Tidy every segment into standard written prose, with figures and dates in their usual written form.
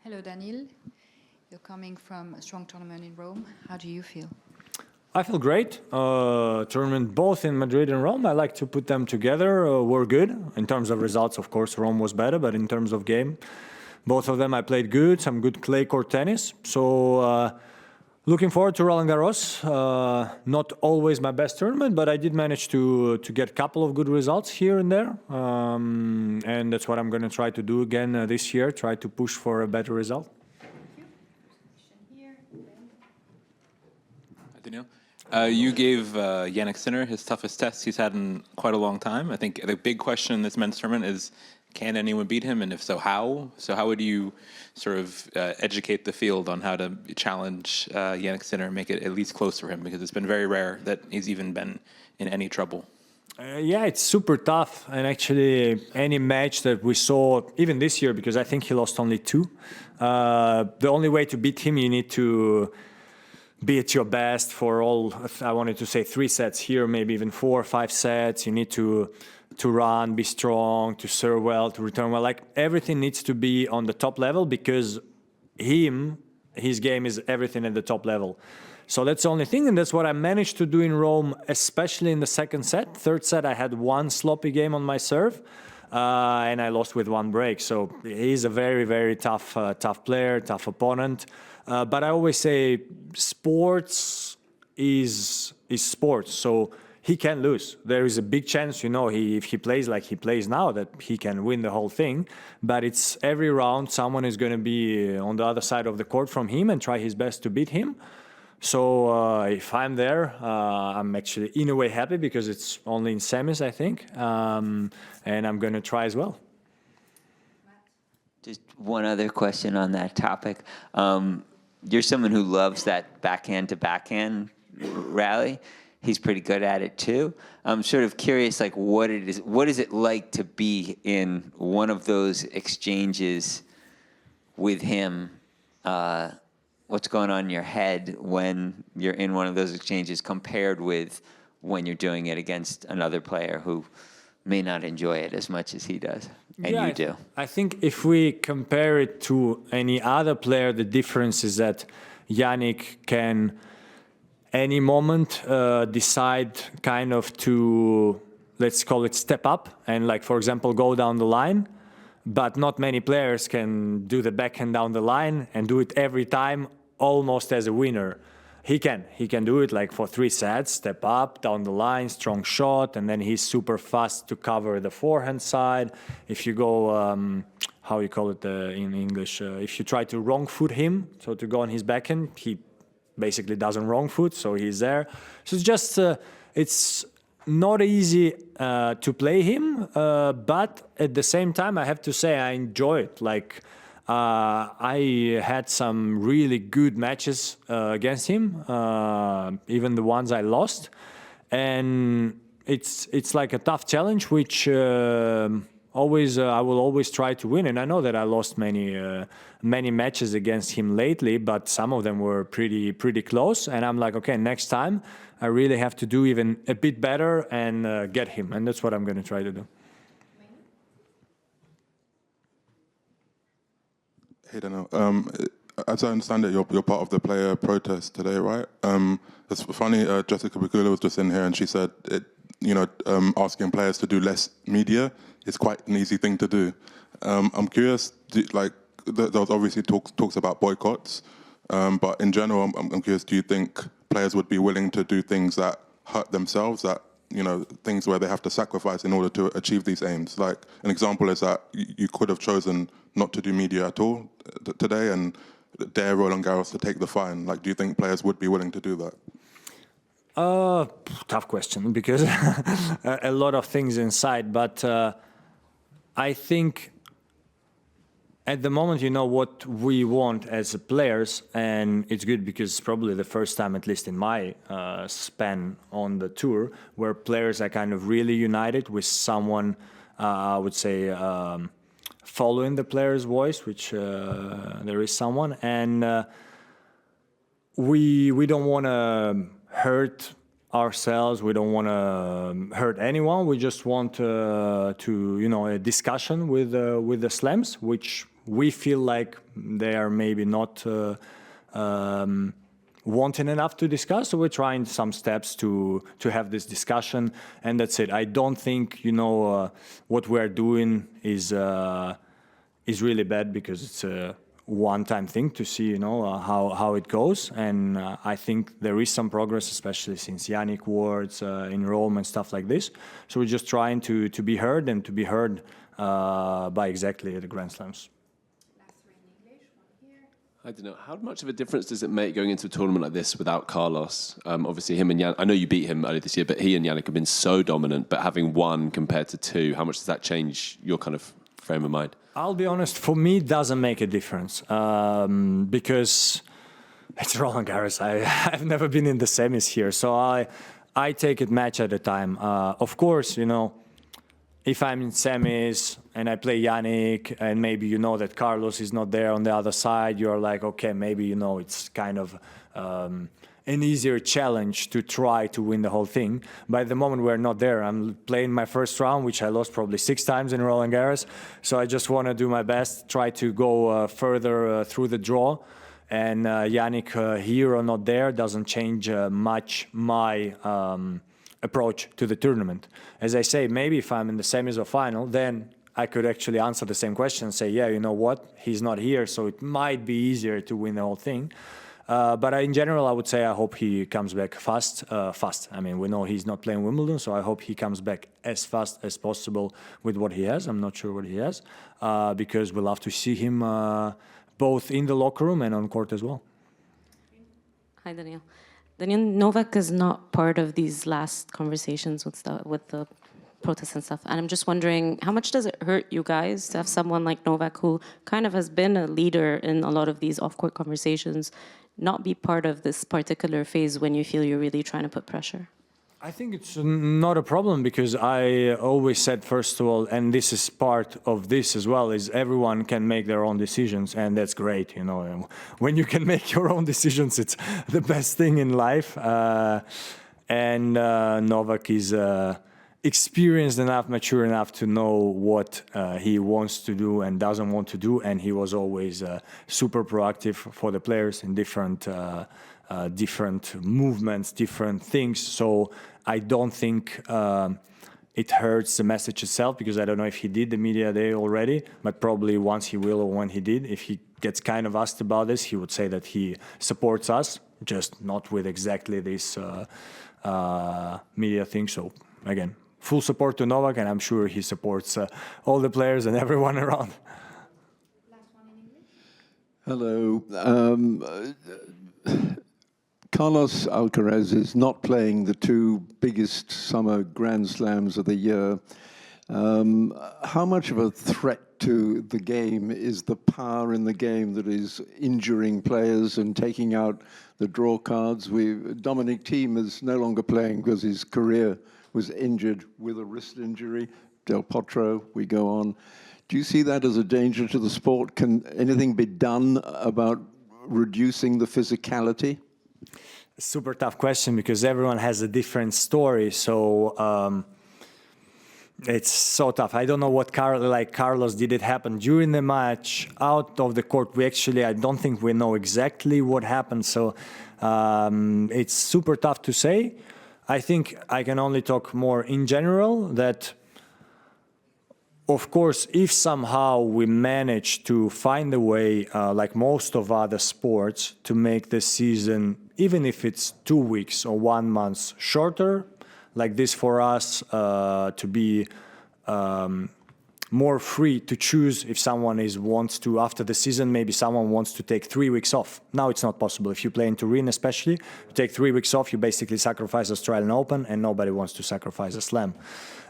Hello, Daniil. You're coming from a strong tournament in Rome. How do you feel? I feel great. Tournament both in Madrid and Rome. I like to put them together. We're good. In terms of results, of course, Rome was better, but in terms of game, both of them I played good, some good clay court tennis. So looking forward to Roland Garros. Not always my best tournament, but I did manage to get a couple of good results here and there. And that's what I'm going to try to do again this year, try to push for a better result. Daniil, you gave Jannik Sinner his toughest test he's had in quite a long time. I think the big question in this men's tournament is, can anyone beat him? And if so, how? So how would you sort of educate the field on how to challenge Jannik Sinner and make it at least close for him? Because it's been very rare that he's even been in any trouble. Yeah, it's super tough. And actually, any match that we saw, even this year, because I think he lost only 2, the only way to beat him, you need to be at your best for all, I wanted to say 3 sets here, maybe even 4 or 5 sets. You need to run, be strong, to serve well, to return well. Like everything needs to be on the top level because his game is everything at the top level. So that's the only thing, and that's what I managed to do in Rome, especially in the second set. Third set, I had 1 sloppy game on my serve, and I lost with 1 break. So he's a very, very tough player, tough opponent. But I always say sports is sports, so he can lose. There is a big chance, if he plays like he plays now, that he can win the whole thing. But it's every round someone is going to be on the other side of the court from him and try his best to beat him. So if I'm there, I'm actually in a way happy because it's only in semis, I think, and I'm going to try as well. Just one other question on that topic. You're someone who loves that backhand-to-backhand rally. He's pretty good at it too. I'm sort of curious, like, what is it like to be in one of those exchanges with him? What's going on in your head when you're in one of those exchanges compared with when you're doing it against another player who may not enjoy it as much as he does, and you do? I think if we compare it to any other player, the difference is that Jannik can any moment decide kind of to, let's call it, step up and, like, for example, go down the line. But not many players can do the backhand down the line and do it every time almost as a winner. He can do it like for 3 sets, step up, down the line, strong shot, and then he's super fast to cover the forehand side. If you go, how you call it in English, if you try to wrong foot him, so to go on his backhand, he basically doesn't wrong foot, so he's there. So it's just, it's not easy to play him, but at the same time, I have to say I enjoy it. Like, I had some really good matches against him, even the ones I lost, and it's like a tough challenge, which I will always try to win. And I know that I lost many matches against him lately, but some of them were pretty close. And I'm like, okay, next time I really have to do even a bit better and get him, and that's what I'm going to try to do. Hey, Daniil. As I understand it, you're part of the player protest today, right? It's funny. Jessica Pegula was just in here, and she said, asking players to do less media is quite an easy thing to do. I'm curious. There was obviously talks about boycotts, but in general, I'm curious. Do you think players would be willing to do things that hurt themselves, that things where they have to sacrifice in order to achieve these aims? Like, an example is that you could have chosen not to do media at all today and dare Roland Garros to take the fine. Like, do you think players would be willing to do that? Tough question, because a lot of things inside. But I think at the moment, what we want as players, and it's good because it's probably the first time, at least in my span on the tour, where players are kind of really united with someone, I would say, following the player's voice, which there is someone. And we don't want to hurt ourselves. We don't want to hurt anyone. We just want a discussion with the slams, which we feel like they are maybe not wanting enough to discuss. So we're trying some steps to have this discussion, and that's it. I don't think what we're doing is really bad, because it's a one-time thing to see, how it goes. And I think there is some progress, especially since Jannik Awards in Rome and stuff like this. So we're just trying to be heard, and to be heard by exactly the Grand Slams. I don't know. How much of a difference does it make going into a tournament like this without Carlos? Obviously, him and Jan. I know you beat him earlier this year, but he and Jannik have been so dominant. But having one compared to two, how much does that change your kind of frame of mind? I'll be honest, for me, it doesn't make a difference, because it's Roland Garros. I've never been in the semis here, so I take it match at a time. Of course, if I'm in semis and I play Jannik, and maybe that Carlos is not there on the other side, you're like, okay, maybe it's kind of an easier challenge to try to win the whole thing. But at the moment we're not there. I'm playing my first round, which I lost probably 6 times in Roland Garros. So I just want to do my best, try to go further through the draw. And Jannik here or not there doesn't change much my approach to the tournament. As I say, maybe if I'm in the semis or final, then I could actually answer the same question and say, yeah, you know what, he's not here, so it might be easier to win the whole thing. But in general, I would say I hope he comes back fast. I mean, we know he's not playing Wimbledon, so I hope he comes back as fast as possible with what he has. I'm not sure what he has, because we love to see him both in the locker room and on court as well. Hi, Daniil. Daniil, Novak is not part of these last conversations with the protests and stuff. And I'm just wondering, how much does it hurt you guys to have someone like Novak, who kind of has been a leader in a lot of these off-court conversations, not be part of this particular phase when you feel you're really trying to put pressure? I think it's not a problem, because I always said, first of all, and this is part of this as well, is everyone can make their own decisions, and that's great. When you can make your own decisions, it's the best thing in life. And Novak is experienced enough, mature enough to know what he wants to do and doesn't want to do, and he was always super proactive for the players in different movements, different things. So I don't think it hurts the message itself, because I don't know if he did the media day already, but probably once he will, or when he did, if he gets kind of asked about this, he would say that he supports us, just not with exactly this media thing. So again, full support to Novak, and I'm sure he supports all the players and everyone around. Hello. Carlos Alcaraz is not playing the 2 biggest summer Grand Slams of the year. How much of a threat to the game is the power in the game that is injuring players and taking out the draw cards? Dominic Thiem is no longer playing because his career was injured with a wrist injury. Del Potro, we go on. Do you see that as a danger to the sport? Can anything be done about reducing the physicality? Super tough question, because everyone has a different story. So it's so tough. I don't know what Carlos, did it happen during the match, out of the court? I don't think we know exactly what happened. So it's super tough to say. I think I can only talk more in general, that of course, if somehow we manage to find a way, like most of other sports, to make the season, even if it's 2 weeks or 1 month shorter, like this for us, to be more free to choose if someone wants to, after the season, maybe someone wants to take 3 weeks off. Now it's not possible. If you play in Turin especially, you take 3 weeks off, you basically sacrifice Australian Open, and nobody wants to sacrifice a slam.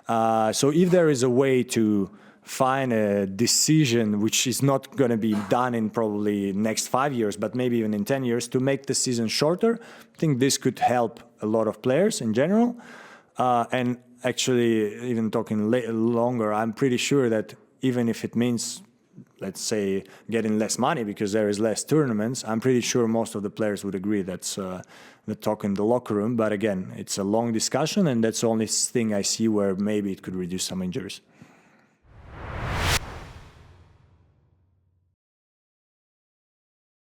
So if there is a way to find a decision, which is not going to be done in probably next 5 years, but maybe even in 10 years, to make the season shorter, I think this could help a lot of players in general. And actually, even talking longer, I'm pretty sure that even if it means let's say, getting less money because there is less tournaments, I'm pretty sure most of the players would agree that's the talk in the locker room. But again, it's a long discussion, and that's the only thing I see where maybe it could reduce some injuries.